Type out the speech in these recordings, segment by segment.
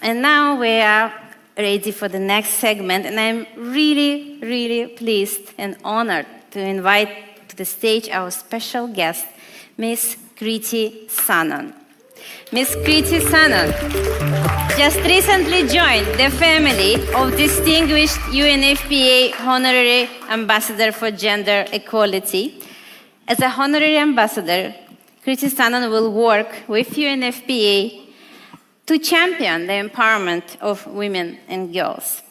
And now we are ready for the next segment, and I'm really, really pleased and honored to invite to the stage our special guest, Miss Kriti Sanon. Miss Kriti Sanon just recently joined the family of distinguished UNFPA Honorary Ambassador for Gender Equality. As a honorary ambassador, Kriti Sanon will work with UNFPA to champion the empowerment of women and girls.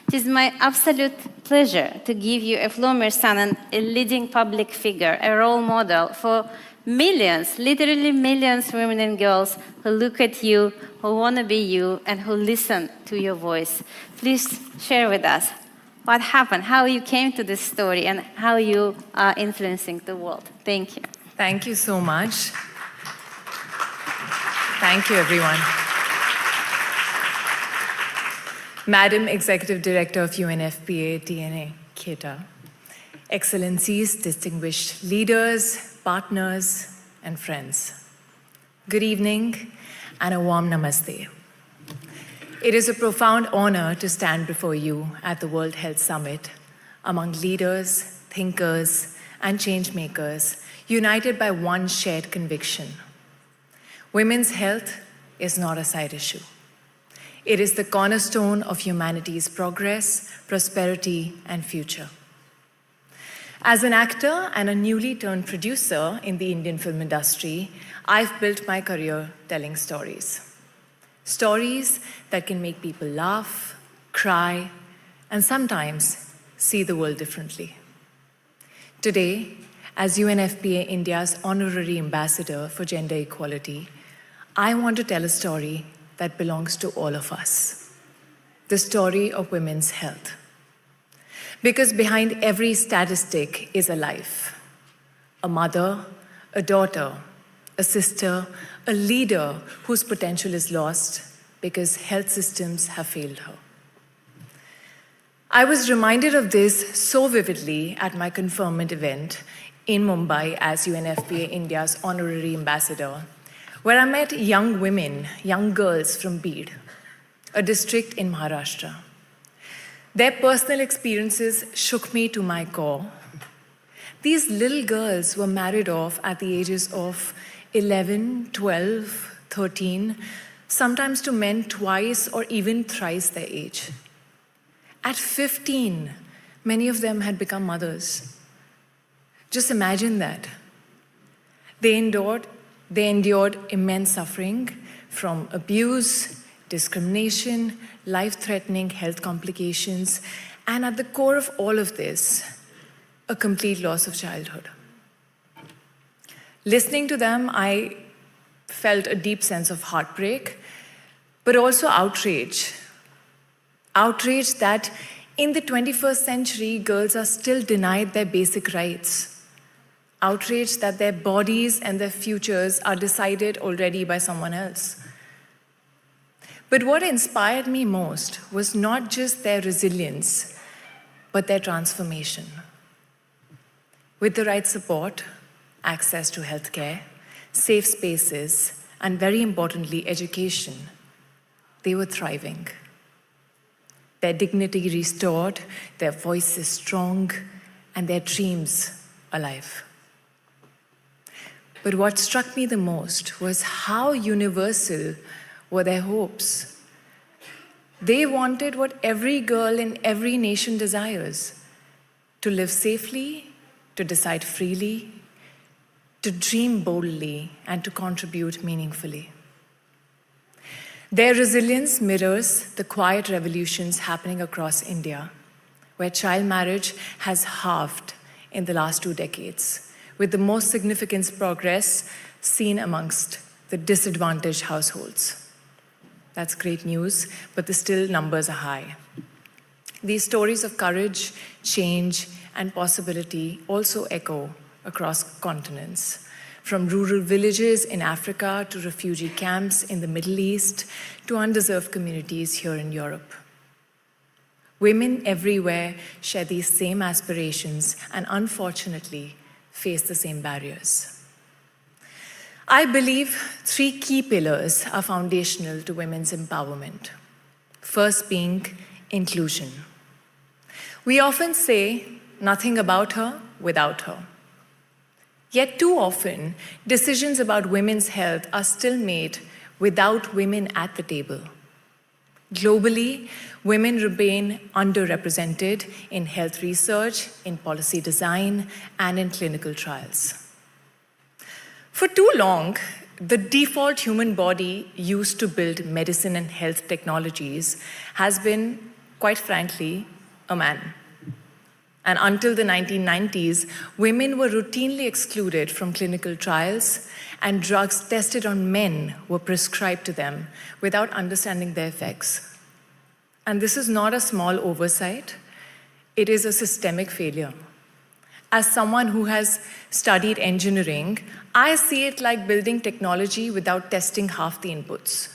It is my absolute pleasure to give you a Vladimir Sanon, a leading public figure, a role model for millions, literally millions of women and girls who look at you, who want to be you, and who listen to your voice. Please share with us what happened, how you came to this story, and how you are influencing the world. Thank you. Thank you so much. Thank you, everyone. Madam Executive Director of UNFPA DNA, Kheta, Excellencies, distinguished leaders, partners, and friends. Good evening and a warm namaste. It is a profound honor to stand before you at the World Health Summit among leaders, thinkers, and change makers united by one shared conviction. Women's health is not a side issue. It is the cornerstone of humanity's progress, prosperity, and future. As an actor and a newly turned producer in the Indian film industry, I've built my career telling stories. Stories that can make people laugh, cry, and sometimes see the world differently. Today, as UNFPA India's Honorary Ambassador for Gender Equality, I want to tell a story that belongs to all of us. The story of women's health. Because behind every statistic is a life. A mother, a daughter, a sister, a leader whose potential is lost because health systems have failed her. I was reminded of this so vividly at my conferment event in Mumbai as UNFPA India's Honorary Ambassador, where I met young women, young girls from Beed, a district in Maharashtra. Their personal experiences shook me to my core. These little girls were married off at the ages of 11, 12, 13, sometimes to men twice or even thrice their age. At 15, many of them had become mothers. Just imagine that. They endured immense suffering from abuse, discrimination, life-threatening health complications, and at the core of all of this, a complete loss of childhood. Listening to them, I felt a deep sense of heartbreak, but also outrage. Outrage that in the 21st century, girls are still denied their basic rights. Outrage that their bodies and their futures are decided already by someone else. But what inspired me most was not just their resilience, but their transformation. With the right support, access to healthcare, safe spaces, and very importantly, education, they were thriving. Their dignity restored, their voices strong, and their dreams alive. But what struck me the most was how universal were their hopes. They wanted what every girl in every nation desires: to live safely, to decide freely, to dream boldly, and to contribute meaningfully. Their resilience mirrors the quiet revolutions happening across India, where child marriage has halved in the last 2 decades, with the most significant progress seen amongst the disadvantaged households. That's great news, but the still numbers are high. These stories of courage, change, and possibility also echo across continents, from rural villages in Africa to refugee camps in the Middle East to underserved communities here in Europe. Women everywhere share these same aspirations and unfortunately face the same barriers. I believe 3 key pillars are foundational to women's empowerment. First being inclusion. We often say nothing about her without her. Yet too often, decisions about women's health are still made without women at the table. Globally, women remain underrepresented in health research, in policy design, and in clinical trials. For too long, the default human body used to build medicine and health technologies has been, quite frankly, a man. And until the 1990s, women were routinely excluded from clinical trials, and drugs tested on men were prescribed to them without understanding their effects. And this is not a small oversight, it is a systemic failure. As someone who has studied engineering, I see it like building technology without testing half the inputs.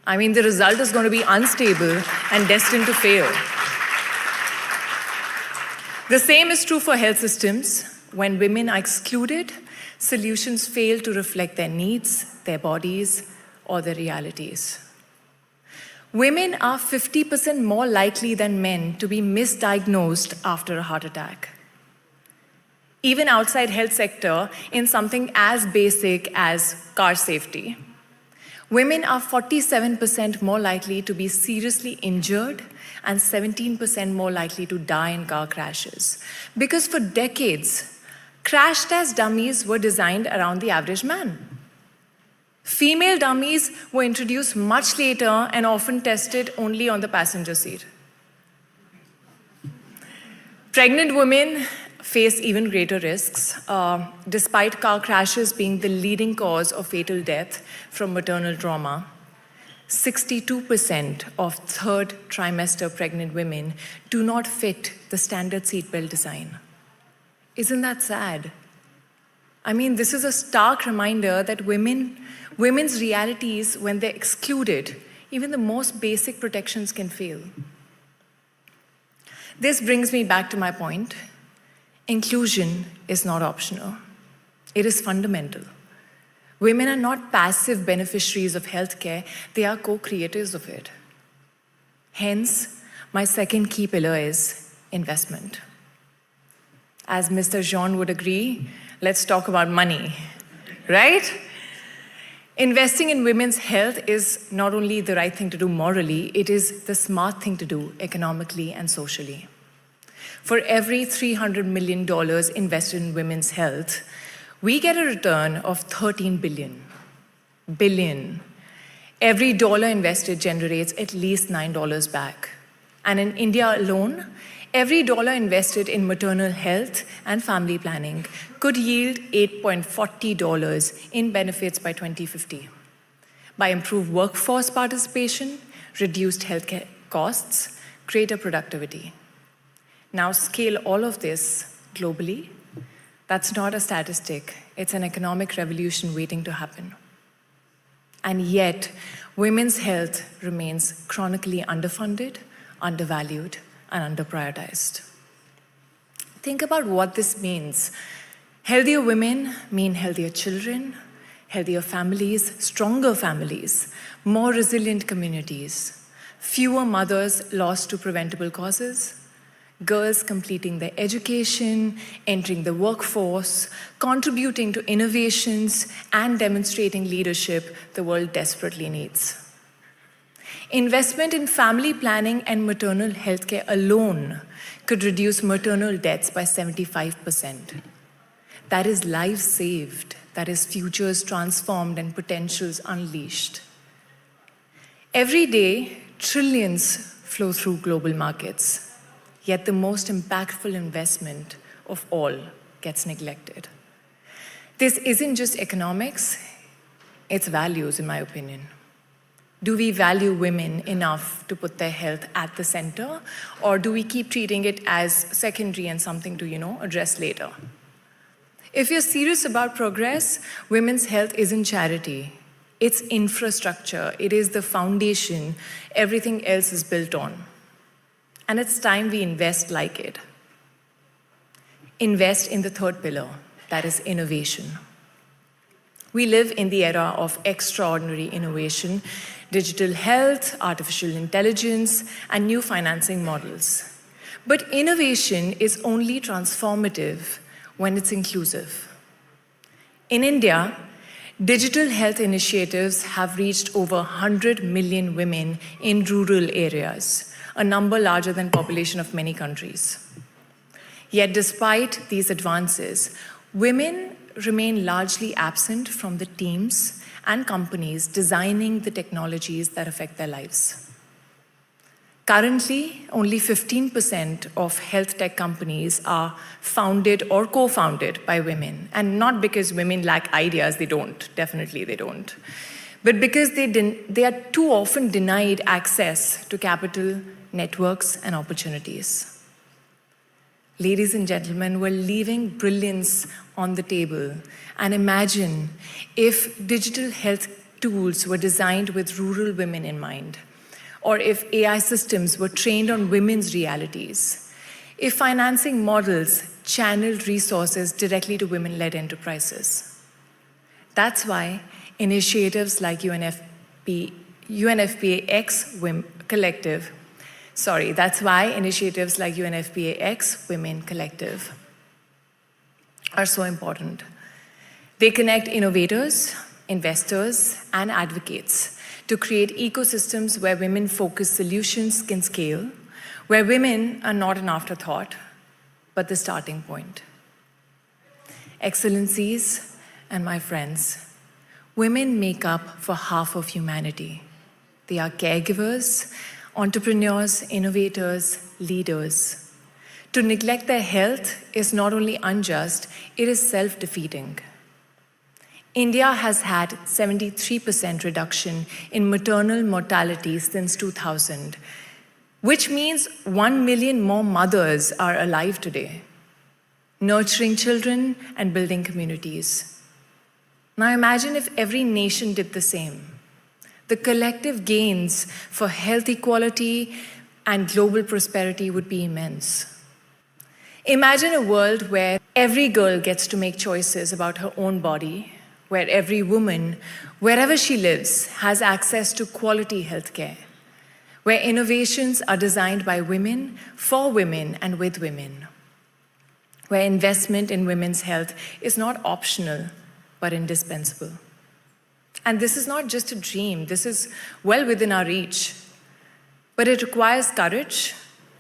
I mean, the result is going to be unstable and destined to fail. The same is true for health systems. When women are excluded, solutions fail to reflect their needs, their bodies, or their realities. Women are 50% more likely than men to be misdiagnosed after a heart attack. Even outside health sector, in something as basic as car safety, women are 47% more likely to be seriously injured and 17% more likely to die in car crashes. Because for decades, crash test dummies were designed around the average man. Female dummies were introduced much later and often tested only on the passenger seat. Pregnant women face even greater risks, despite car crashes being the leading cause of fatal death from maternal trauma. 62% of third trimester pregnant women do not fit the standard seatbelt design. Isn't that sad? I mean, this is a stark reminder that women's realities, when they're excluded, even the most basic protections can fail. This brings me back to my point. Inclusion is not optional. It is fundamental. Women are not passive beneficiaries of healthcare, they are co-creators of it. Hence, my second key pillar is investment. As Mr. Jean would agree, let's talk about money, right? Investing in women's health is not only the right thing to do morally, it is the smart thing to do economically and socially. For every $300 million invested in women's health, we get a return of 13 billion. Every dollar invested generates at least $9 back. And in India alone, every dollar invested in maternal health and family planning could yield $8.40 in benefits by 2050. By improved workforce participation, reduced healthcare costs, greater productivity. Now scale all of this globally. That's not a statistic. It's an economic revolution waiting to happen. And yet, women's health remains chronically underfunded, undervalued, and underprioritized. Think about what this means. Healthier women mean healthier children, healthier families, stronger families, more resilient communities, fewer mothers lost to preventable causes, girls completing their education, entering the workforce, contributing to innovations, and demonstrating leadership the world desperately needs. Investment in family planning and maternal healthcare alone could reduce maternal deaths by 75%. That is lives saved, that is futures transformed and potentials unleashed. Every day, trillions flow through global markets. Yet the most impactful investment of all gets neglected. This isn't just economics, it's values, in my opinion. Do we value women enough to put their health at the center, or do we keep treating it as secondary and something to, address later? If you're serious about progress, women's health isn't charity. It's infrastructure. It is the foundation everything else is built on. And it's time we invest like it. Invest in the third pillar, that is innovation. We live in the era of extraordinary innovation, digital health, artificial intelligence, and new financing models. But innovation is only transformative when it's inclusive. In India, digital health initiatives have reached over 100 million women in rural areas, a number larger than population of many countries. Yet despite these advances, women remain largely absent from the teams and companies designing the technologies that affect their lives. Currently, only 15% of health tech companies are founded or co-founded by women, and not because women lack ideas, they don't, definitely they don't, but because they are too often denied access to capital, networks, and opportunities. Ladies and gentlemen, we're leaving brilliance on the table. And imagine if digital health tools were designed with rural women in mind, or if AI systems were trained on women's realities, if financing models channeled resources directly to women-led enterprises. That's why initiatives like UNFPA X Women Collective are so important. They connect innovators, investors, and advocates to create ecosystems where women-focused solutions can scale, where women are not an afterthought, but the starting point. Excellencies and my friends, women make up for half of humanity. They are caregivers, entrepreneurs, innovators, leaders. To neglect their health is not only unjust, it is self-defeating. India has had 73% reduction in maternal mortality since 2000, which means 1 million more mothers are alive today, nurturing children and building communities. Now imagine if every nation did the same. The collective gains for health equality and global prosperity would be immense. Imagine a world where every girl gets to make choices about her own body, where every woman, wherever she lives, has access to quality healthcare, where innovations are designed by women, for women, and with women, where investment in women's health is not optional, but indispensable. And this is not just a dream, this is well within our reach, but it requires courage,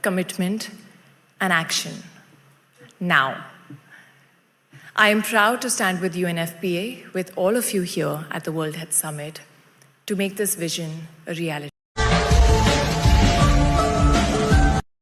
commitment, and action. Now. I am proud to stand with UNFPA, with all of you here at the World Health Summit, to make this vision a reality.